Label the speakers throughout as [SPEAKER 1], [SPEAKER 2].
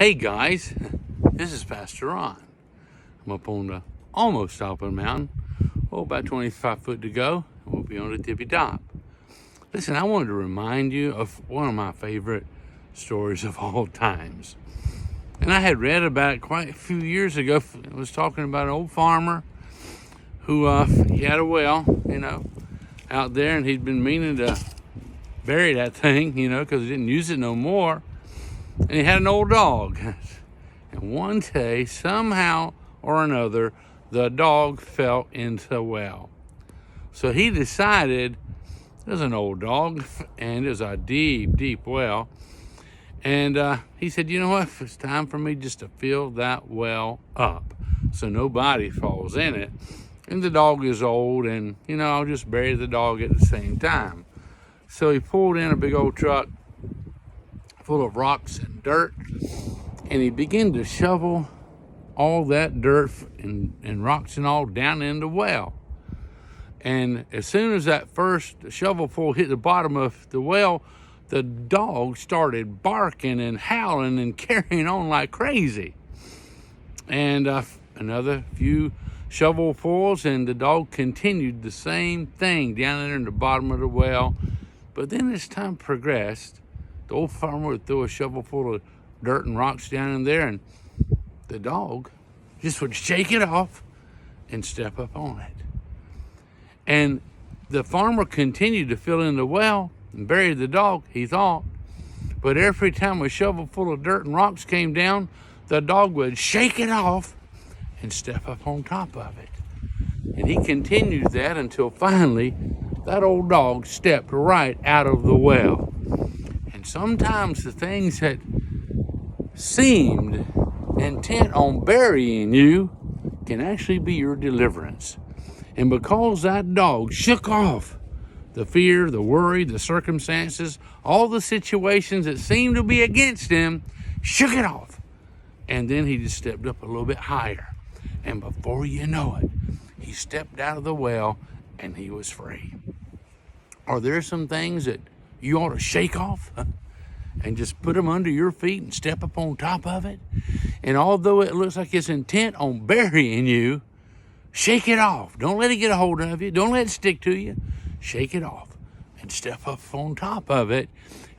[SPEAKER 1] Hey guys, this is Pastor Ron. I'm up on the almost top of the mountain. About 25 foot to go. We'll be on the tippy top. Listen, I wanted to remind you of one of my favorite stories of all times. And I had read about it quite a few years ago. It was talking about an old farmer who he had a well, out there, and he'd been meaning to bury that thing, because he didn't use it no more. And he had an old dog. And one day, somehow or another, the dog fell into the well. So he decided, there's an old dog, and there's a deep, deep well. And he said, you know what, it's time for me just to fill that well up so nobody falls in it. And the dog is old, and, I'll just bury the dog at the same time. So he pulled in a big old truck full of rocks and dirt, and he began to shovel all that dirt and rocks and all down in the well. And as soon as that first shovelful hit the bottom of the well, the dog started barking and howling and carrying on like crazy. And another few shovelfuls, and the dog continued the same thing down there in the bottom of the well. But then as time progressed, the old farmer would throw a shovel full of dirt and rocks down in there, and the dog just would shake it off and step up on it. And the farmer continued to fill in the well and bury the dog, he thought. But every time a shovel full of dirt and rocks came down, the dog would shake it off and step up on top of it. And he continued that until finally that old dog stepped right out of the well. And sometimes the things that seemed intent on burying you can actually be your deliverance. And because that dog shook off the fear, the worry, the circumstances, all the situations that seemed to be against him, shook it off. And then he just stepped up a little bit higher. And before you know it, he stepped out of the well and he was free. Are there some things that you ought to shake off and just put them under your feet and step up on top of it? And although it looks like it's intent on burying you, shake it off. Don't let it get a hold of you. Don't let it stick to you. Shake it off and step up on top of it,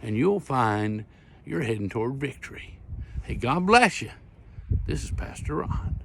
[SPEAKER 1] and you'll find you're heading toward victory. Hey, God bless you. This is Pastor Ron.